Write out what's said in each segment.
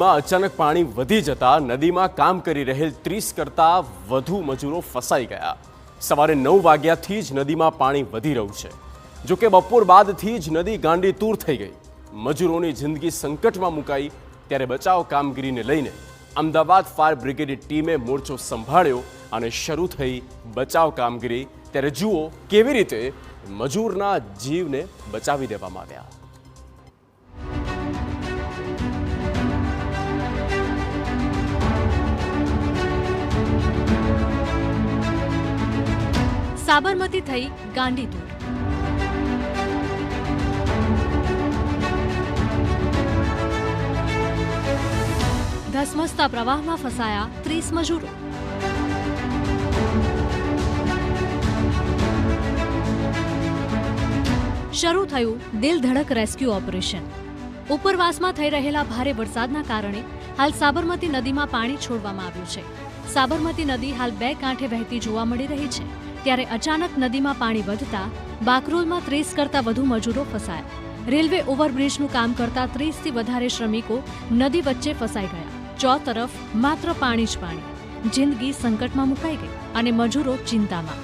નદીમાં અચાનક પાણી વધી જતા નદીમાં કામ કરી રહેલ 30 કરતાં વધુ મજૂરો ફસાઈ ગયા। સવારે 9 વાગ્યાથી જ નદીમાં પાણી વધી રહ્યું છે। જો કે બપોર બાદથી જ નદી ગાંડીતૂર થઈ ગઈ। મજૂરોની જિંદગી સંકટમાં મુકાઈ ત્યારે બચાવ કામગીરીને લઈને અમદાવાદ ફાયર બ્રિગેડની ટીમે મોરચો સંભાળ્યો અને શરૂ થઈ બચાવ કામગીરી। ત્યારે જુઓ કેવી રીતે મજૂરના જીવને બચાવી દેવામાં આવ્યા। સાબરમતી થઈ ગાંડીતૂર। ધસમસતા પ્રવાહમાં ફસાયા 30 મજૂરો। શરૂ થયું દિલ ધડક રેસ્ક્યુ ઓપરેશન। ઉપરવાસમાં થઈ રહેલા ભારે વરસાદના કારણે હાલ સાબરમતી નદીમાં પાણી છોડવામાં આવ્યું છે। સાબરમતી નદી હાલ 2 કાંઠે વહેતી જોવા મળી રહી છે। ત્યારે અચાનક નદીમાં પાણી વધતા બાકરોલમાં 30 કરતાં વધુ મજૂરો ફસાયા। રેલવે ઓવરબ્રિજનું કામ કરતા 30થી વધારે શ્રમિકો નદી વચ્ચે ફસાઈ ગયા। ચોતરફ માત્ર પાણી જ પાણી। જિંદગી સંકટમાં મુકાઈ ગઈ અને મજૂરો ચિંતામાં।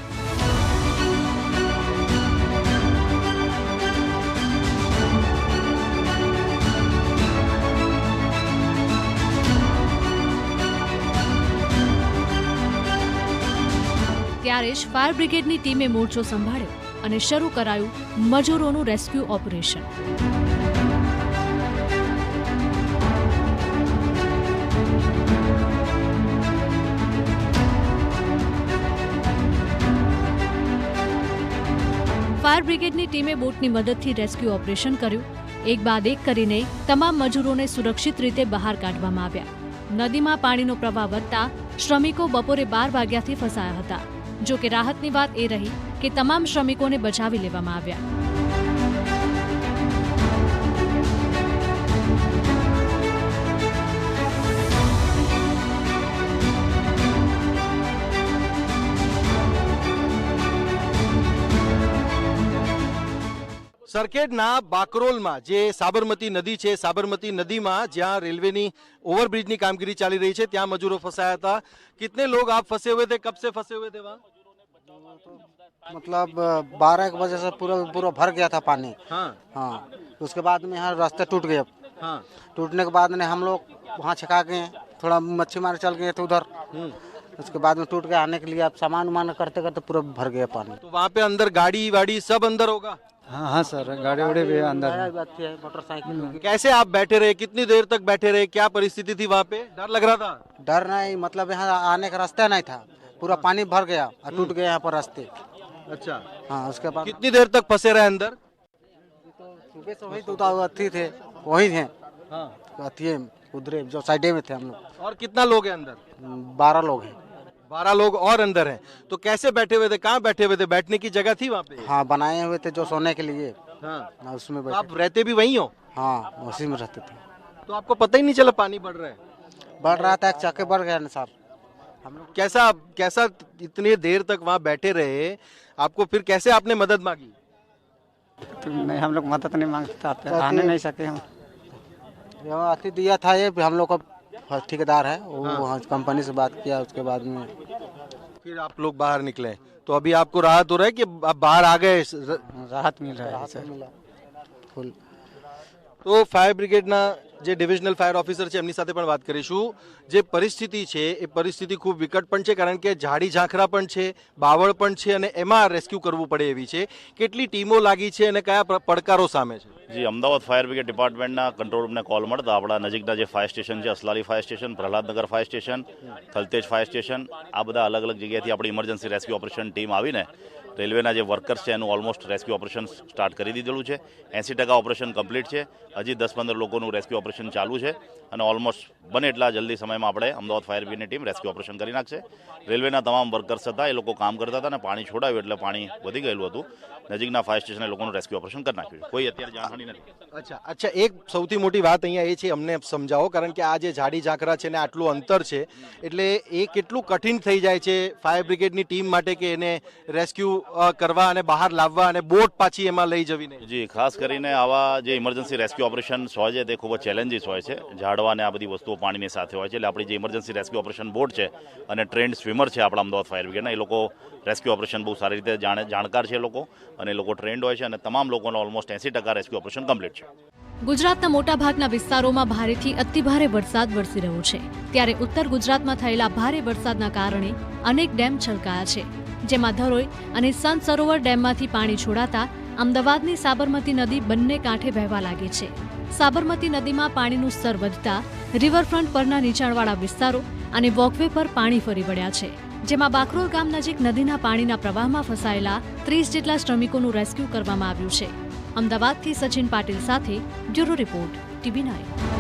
ત્યારે જ ફાયર બ્રિગેડની ટીમે મોરચો સંભાળ્યો અને શરૂ કરાયું મજૂરોનું રેસ્ક્યુ ઓપરેશન। ફાયર બ્રિગેડની ટીમે બોટની મદદથી રેસ્ક્યુ ઓપરેશન કર્યું। એક બાદ એક કરીને તમામ મજૂરોને સુરક્ષિત રીતે બહાર કાઢવામાં આવ્યા। નદીમાં પાણીનો પ્રવાહ વધતા શ્રમિકો બપોરે 12 વાગ્યાથી ફસાયા હતા। જો કે રાહતની વાત એ રહી કે તમામ શ્રમિકોને બચાવી લેવામાં આવ્યા। સરખેજના બાકરોલમાં જે સાબરમતી નદી છે, સાબરમતી નદીમાં જ્યાં રેલવેની ઓવરબ્રિજની કામગીરી ચાલી રહી છે ત્યાં મજૂરો ફंसाया था। कितने लोग आप फंसे हुए थे, कब से फंसे हुए थे वहाँ? मतलब 12 बजे से पूरा भर गया था पानी। हाँ, उसके बाद में यहाँ रास्ते टूट गए। हाँ, टूटने के बाद में हम लोग वहाँ छिका गए, थोड़ा मच्छी मारे चल गए थे उधर। उसके बाद में टूट गया, आने के लिए अब सामान उमान करते करते पूरा भर गया पानी। तो वहाँ पे अंदर गाड़ी वाड़ी सब अंदर होगा? हाँ सर, गाड़ी वाड़ी भी अंदर है। मोटरसाइकिल। कैसे आप बैठे रहे, कितनी देर तक बैठे रहे, क्या परिस्थिति थी वहाँ पे? डर लग रहा था? डर नहीं, मतलब यहाँ आने का रास्ता नहीं था, पूरा पानी भर गया और टूट गया यहाँ पर रास्ते। अच्छा, हाँ, उसके बाद कितनी देर तक फंसे रहे अंदर? सुबह से वही तो अथी थे, वही थे। हाँ, अथी उधर जो साइडे में थे हम लोग। और कितना लोग हैं अंदर? 12 लोग हैं। 12 लोग और अंदर हैं। तो कैसे बैठे हुए थे, कहाँ बैठे हुए थे, बैठने की जगह थी वहाँ पे? हाँ, बनाए हुए थे जो सोने के लिए। हाँ, उसमें तो बैठे। आप रहते भी वहीं हो? हाँ, उसी में रहते थे। तो आपको पता ही नहीं चला पानी बढ़ रहा है? बढ़ रहा था, चाके बढ़ गया ना सर। हम लोग कैसा इतनी देर तक वहाँ बैठे रहे, आपको फिर कैसे आपने मदद मांगी? तो नहीं, हम लोग मदद नहीं मांगते थे, आने नहीं सके हम। अथी दिया था ये हम लोग का ठेकेदार है, वो वहाँ कंपनी से बात किया, उसके बाद में फिर आप लोग बाहर निकले। तो अभी आपको राहत हो रहा है कि आप बाहर आ गए? राहत मिल रहा है सर। मिला फुल। તો ફાયર બ્રિગેડના જે ડિવિઝનલ ફાયર ઓફિસર છે એમની સાથે પણ વાત કરીશું। જે પરિસ્થિતિ છે એ પરિસ્થિતિ ખૂબ વિકટ પણ છે, કારણ કે ઝાડી ઝાંખરા પણ છે, બાવળ પણ છે અને એમાં રેસ્ક્યુ કરવું પડે એવી છે। કેટલી ટીમો લાગી છે અને કયા પડકારો સામે છે? જી, અમદાવાદ ફાયર બ્રિગેડ ડિપાર્ટમેન્ટના કંટ્રોલ રૂમને કોલ મળતા આપણા નજીકના જે ફાયર સ્ટેશન છે, Aslali fire station, Prahlad Nagar fire station, Thaltej fire station, આ બધા અલગ અલગ જગ્યાએથી આપણી ઇમરજન્સી રેસ્ક્યુ ઓપરેશન ટીમ આવીને રેલવેના જે વર્કર્સ છે એનું ઓલમોસ્ટ રેસ્ક્યુ ઓપરેશન સ્ટાર્ટ કરી દીધેલું છે। 80% ઓપરેશન કમ્પ્લીટ છે। હજી 10-15 લોકોનું રેસ્ક્યુ ઓપરેશન ચાલુ છે અને ઓલમોસ્ટ બને એટલા જલ્દી સમયમાં આપણે અમદાવાદ ફાયર બ્રિગેડની ટીમ રેસ્ક્યુ ઓપરેશન કરી નાખશે। રેલવેના તમામ વર્કર્સ હતા, એ લોકો કામ કરતા હતા અને પાણી છોડાયું એટલે પાણી વધી ગયેલું હતું। નજીકના ફાયર સ્ટેશને લોકોનું રેસ્ક્યુ ઓપરેશન કરી નાખ્યું છે। કોઈ અત્યારે જાનહાની નથી। અચ્છા, એક સૌથી મોટી વાત અહીંયા એ છે, અમને સમજાવો, કારણ કે આ જે ઝાડી ઝાંખરા છે ને આટલું અંતર છે એટલે એ કેટલું કઠિન થઈ જાય છે ફાયર બ્રિગેડની ટીમ માટે કે એને રેસ્ક્યુ કરવા અને બહાર લાવવા અને બોટ પાછી એમાં લઈ જવી નહીં? જી, ખાસ કરીને આવા જે ઇમરજન્સી રેસ્ક્યુ ઓપરેશન્સ હોય છે તે ખૂબ જ ચેલેન્જીસ હોય છે। ઝાડ લાડવા અને આ બધી વસ્તુઓ પાણીની સાથે હોય છે. એટલે આપણી જે ઇમરજન્સી રેસ્ક્યુ ઓપરેશન બોટ છે અને ટ્રેન્ડ સ્વિમર છે આપણા અમદાવાદ ફાયર બ્રિગેડના, એ લોકો રેસ્ક્યુ ઓપરેશન બહુ સારી રીતે જાણકાર છે એ લોકો, અને એ લોકો ટ્રેન્ડ હોય છે અને તમામ લોકોનો ઓલમોસ્ટ 80% રેસ્ક્યુ ઓપરેશન કમ્પ્લીટ છે. ગુજરાતના મોટાભાગના વિસ્તારોમાં ભારેથી અતિભારે વરસાદ વરસી રહ્યો છે, ત્યારે ઉત્તર ગુજરાતમાં થયેલા ભારે વરસાદના કારણે અનેક ડેમ છલકાયા છે, જેમાં ધરોઈ અને સંત સરોવર ડેમમાંથી પાણી છોડાતા અમદાવાદની સાબરમતી નદી બંને કાંઠે વહેવા લાગી છે. સાબરમતી નદીમાં પાણીનું સ્તર વધતા રિવરફ્રન્ટ પરના નીચાણવાળા વિસ્તારો અને વોકવે પર પાણી ફરી વળ્યા છે, જેમાં બાકરોલ ગામ નજીક નદીના પાણીના પ્રવાહમાં ફસાયેલા 30 જેટલા શ્રમિકોનું રેસ્ક્યુ કરવામાં આવ્યું છે. અમદાવાદથી સચિન પાટીલ સાથે બ્યુરો રિપોર્ટ, TV9.